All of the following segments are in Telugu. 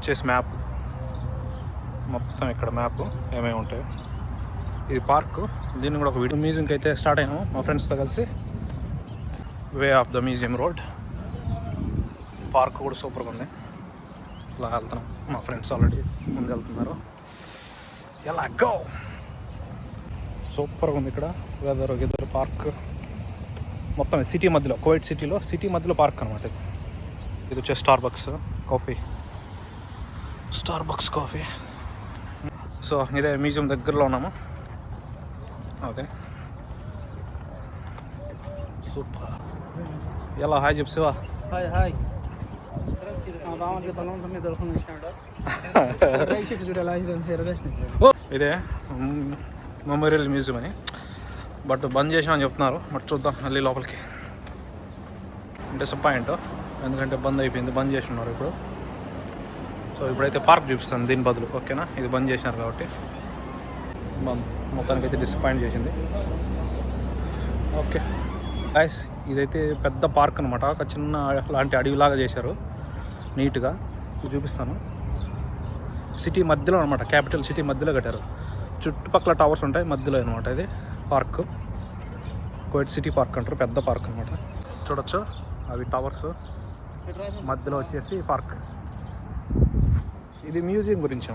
వచ్చేసి మ్యాప్, మొత్తం ఇక్కడ మ్యాప్ ఏమేమి ఉంటాయి. ఇది పార్క్. దీన్ని కూడా ఒక వీడియో మ్యూజియంకి అయితే స్టార్ట్ అయినాము మా ఫ్రెండ్స్తో కలిసి. Way of the museum road. Park కూడా సూపర్గా ఉంది. ఇలా వెళ్తున్నాం, మా ఫ్రెండ్స్ ఆల్రెడీ ముందు వెళ్తున్నారు. ఎలా గో సూపర్గా ఉంది ఇక్కడ. వెదర్ పార్క్ మొత్తం సిటీ మధ్యలో, కువైట్ సిటీ మధ్యలో పార్క్ అనమాట. ఇది వచ్చేసి స్టార్బక్స్ కాఫీ. సో ఇదే మ్యూజియం దగ్గరలో ఉన్నాము. Okay super. ఎలా హాయ్ చెప్పు. హాయ్ ఇదే మెమోరియల్ మ్యూజియం అని, బట్ బంద్ చేసినా అని చెప్తున్నారు. బట్ చూద్దాం మళ్ళీ లోపలికి. డిసప్పాయింట్, ఎందుకంటే బంద్ అయిపోయింది, బంద్ చేసి ఉన్నారు ఇప్పుడు. సో ఇప్పుడైతే పార్క్ చూపిస్తాను దీని బదులు. ఓకేనా, ఇది బంద్ చేసినారు కాబట్టి మొత్తానికి అయితే డిసప్పాయింట్ చేసింది. ఓకే గైస్, ఇదైతే పెద్ద పార్క్ అనమాట. ఒక చిన్న లాంటి అడవిలాగా చేశారు నీట్గా. ఇది చూపిస్తాను. సిటీ మధ్యలో అనమాట, క్యాపిటల్ సిటీ మధ్యలో కట్టారు. చుట్టుపక్కల టవర్స్ ఉంటాయి, మధ్యలో అనమాట ఇది పార్క్. కువైట్ సిటీ పార్క్ అంటారు, పెద్ద పార్క్ అనమాట. చూడొచ్చు అవి టవర్స్, మధ్యలో వచ్చేసి పార్క్. ఇది మ్యూజియం గురించి.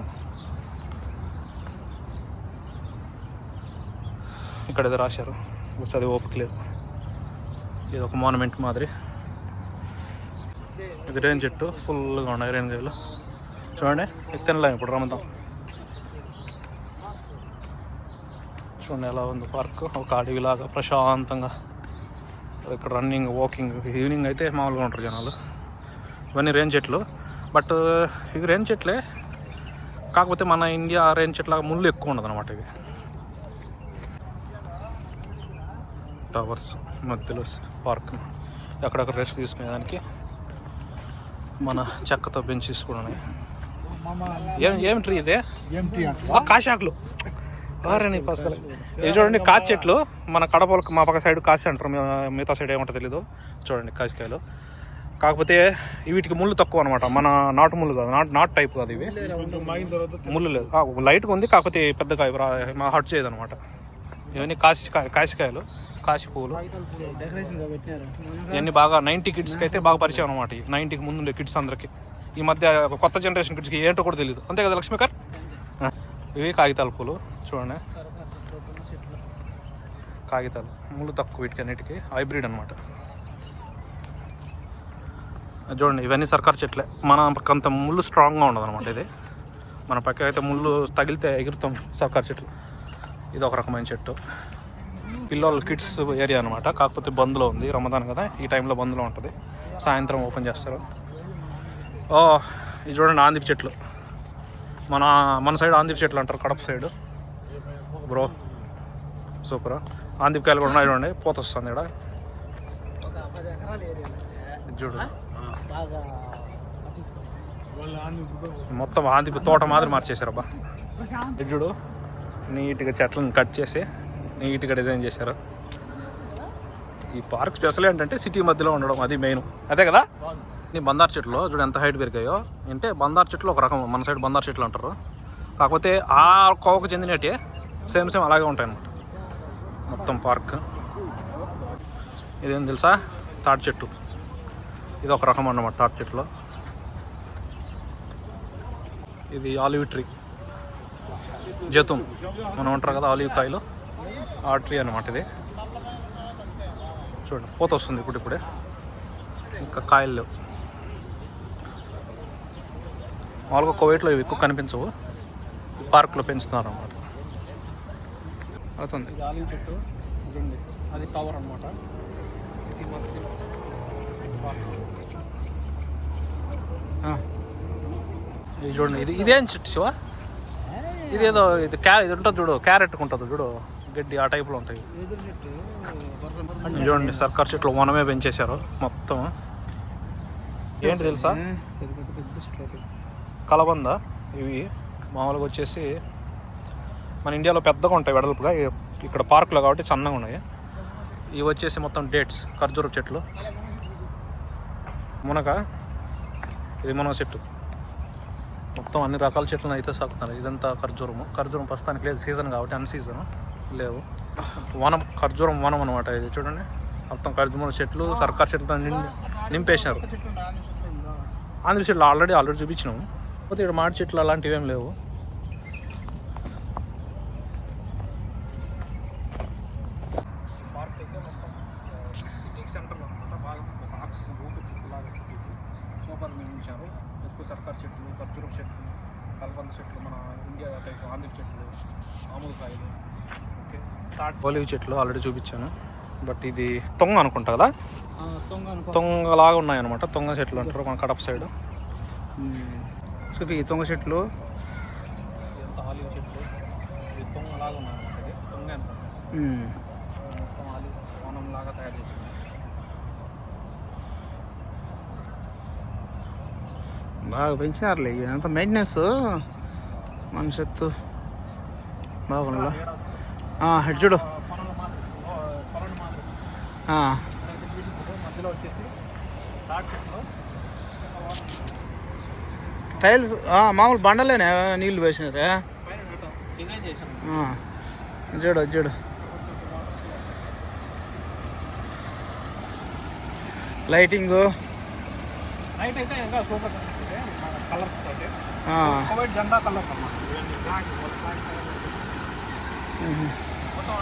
ఇక్కడ ఏదో రాశారు, చదివి ఓపిక లేదు. ఇది ఒక మాన్యుమెంట్ మాదిరి. ఇది రేన్ చెట్టు, ఫుల్గా ఉన్నాయి రేన్ గాయలు. చూడండి, తినలేము ఇప్పుడు రమ్ముతాం. చూడండి ఎలా ఉంది పార్క్. ఒక అడవిలాగా ప్రశాంతంగా. ఇక్కడ రన్నింగ్, వాకింగ్. ఈవినింగ్ అయితే మామూలుగా ఉంటారు జనాలు. ఇవన్నీ రేన్ చెట్లు, బట్ ఇవి రేన్ చెట్లే, కాకపోతే మన ఇండియా రేన్ చెట్లాగా ముళ్ళు ఎక్కువ ఉండదు అనమాట. ఇవి టవర్స్ మధ్యలో పార్క్. అక్కడక్కడ రెస్ట్ తీసుకునేదానికి మన చెక్కతో బెంచెస్ కూడా ఉన్నాయి. ఏం ట్రీ ఇదే? కాశాకులు. ఇది చూడండి, కాచి చెట్లు. మన కడపలకు మా పక్క సైడ్ కాసి అంటారు, మిగతా సైడ్ ఏమంటో తెలీదు. చూడండి కాసికాయలు, కాకపోతే వీటికి ముళ్ళు తక్కువ అనమాట. మన నాటు ముళ్ళు కాదు, నాటు టైప్ కాదు ఇవి. ముళ్ళు లేదు, లైట్గా ఉంది, కాకపోతే పెద్ద కాయ మా హట్ చేయదు అనమాట. ఇవన్నీ కాసికాయలు, కాశీ పువ్వులు. ఇవన్నీ బాగా 90 కిడ్స్కి అయితే బాగా పరిచయం అనమాట. 90కి ముందు ఉండే కిడ్స్ అందరికి. ఈ మధ్య కొత్త జనరేషన్ కిడ్స్కి ఏంటో కూడా తెలియదు, అంతే కదా లక్ష్మీకర్? ఇవి కాగితాల పూలు. చూడండి, కాగితాలు, ముళ్ళు తక్కువ వీటికి, అన్నిటికీ హైబ్రిడ్ అనమాట. చూడండి, ఇవన్నీ సర్కార్ చెట్లే. మన పక్కంత ముళ్ళు స్ట్రాంగ్గా ఉండదు అనమాట. ఇది మన పక్క అయితే ముళ్ళు తగిలితే ఎగురుతాం. సర్కార్ చెట్లు. ఇది ఒక రకమైన చెట్టు. పిల్లలు కిడ్స్ ఏరియా అనమాట, కాకపోతే బంద్లో ఉంది. రమదాన్ కదా, ఈ టైంలో బంద్లో ఉంటుంది. సాయంత్రం ఓపెన్ చేస్తారు. ఇది చూడండి, ఆందిపి చెట్లు. మన సైడ్ ఆందిపి చెట్లు అంటారు, కడప సైడ్. Bro super. ఆందిపకాయలు కూడా ఉన్నాయి చూడండి, పూత వస్తుంది ఇక్కడ. చూడు, మొత్తం ఆందిపి తోట మాదిరి మార్చేశారబ్బా. ఇది చూడు, నీట్గా చెట్లను కట్ చేసి నీట్గా డిజైన్ చేశారు. ఈ పార్క్ స్పెషల్ ఏంటంటే సిటీ మధ్యలో ఉండడం, అది మెయిన్. అదే కదా. ఈ బందారు చెట్లు చూడు ఎంత హైట్ పెరిగాయో. అంటే బందారు చెట్లు ఒక రకం, మన సైడ్ బందారు చెట్లు అంటారు, కాకపోతే ఆ కోవకు చెందినట్టే సేమ్ అలాగే ఉంటాయి అన్నమాట మొత్తం పార్క్. ఇదేం తెలుసా? తాటి చెట్టు. ఇది ఒక రకం అన్నమాట తాటి చెట్లు. ఇది ఆలివ్ ట్రీ, జతుం మనం అంటారు కదా, ఆలివ్ కాయలు, ఆ ట్రీ అనమాట ఇది. చూడండి, పూత వస్తుంది ఇప్పుడే, ఇంకా కాయలు లేవు. మామూలుగా కువైట్లో ఇవి ఎక్కువ కనిపించవు, ఈ పార్క్లో పెంచుతున్నారు అన్నమాట. అవుతుంది ఆలివ్ చెట్టు, అది టవర్ అనమాట. ఇది చూడండి, ఇదేం చెట్టు శివ? ఇదేదో ఇది ఉంటుంది చూడు, క్యారెట్ ఉంటుంది చూడు, గడ్డి ఆ టైప్లో ఉంటాయి. చూడండి, సర్కార్ చెట్లు వనమే పెంచేశారు మొత్తం. ఏంటి తెలుసా? కలబంద. ఇవి మామూలుగా వచ్చేసి మన ఇండియాలో పెద్దగా ఉంటాయి వెడల్పుగా, ఇక్కడ పార్కులో కాబట్టి సన్నగా ఉన్నాయి. ఇవి వచ్చేసి మొత్తం డేట్స్, ఖర్జూర చెట్లు. మునగ, ఇది మునగ చెట్టు. మొత్తం అన్ని రకాల చెట్లను అయితే సాగుతున్నారు. ఇదంతా ఖర్జూరము. ఖర్జూరం ప్రస్తుతానికి లేదు, సీజన్ కాబట్టి అన్ సీజన్ లేవు. వనం, ఖర్జూరం వనం అనమాట ఇది. చూడండి మొత్తం ఖర్జూరం చెట్లు, సర్కార్ చెట్లతో నింపేసినారు. ఆంధ్ర చెట్లు ఆల్రెడీ చూపించినాము. కాకపోతే ఇక్కడ మామిడి చెట్లు అలాంటివి ఏం లేవు. పార్క్ అయితే మొత్తం సిటీ సెంటర్లో అనమాట. బాగా ఒక ఆక్సిజన్ ఊపిరితిత్తులాగా సిటీకి సూపర్ నిర్మించారు. ఎక్కువ సర్కార్ చెట్లు, ఖర్జూరం చెట్లు, కల్బంద చెట్లు, మన ఇండియా టైప్ ఆంధ్ర చెట్లు, మామూలు కాయలు. ఓకే, ఓలివ్ చెట్లు ఆల్రెడీ చూపించాను. బట్ ఇది తొంగ అనుకుంటా కదా, తొంగలాగా ఉన్నాయన్నమాట. తొంగ చెట్లు అంటారు మన కడప సైడ్. చూపి తొంగ చెట్లు, ఇదంతా ఆలివ్ చెట్లు. ఇది తొంగలాగా ఉన్నాయన్నమాట. ఇది తొంగ అనుకుంటా. మొత్తం ఆలివ్ వనం లాగా తయారు చేసింది. బాగా పెంచినారులే. అంత మెయింటెనెన్స్ మనిషత్తు బాగుండా. హెడ్ చూడు. మధ్యలో వచ్చేసి తాటి చెట్లు, టైల్స్ మామూలు బండలేనే నీళ్ళు వేసినారే. డిజైన్ చేశాను. చూడు చూడు, లైటింగ్ నైట్ అయితే ఇంకా సూపర్ కలర్స్ తోటి. వైట్ జెండా కలర్స్ అన్నమాట. మొత్తం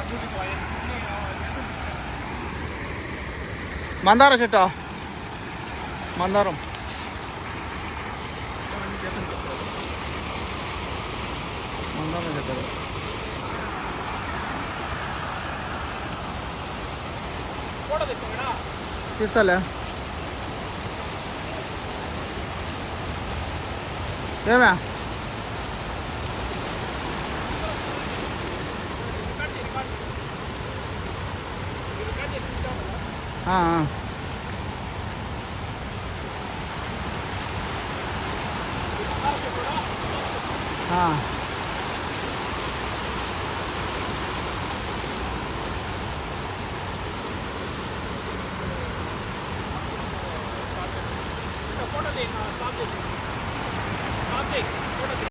మందార చెట్టు, మందారం. మందారం చెట్టు తీస్తాలే. ఏమే ఫోటో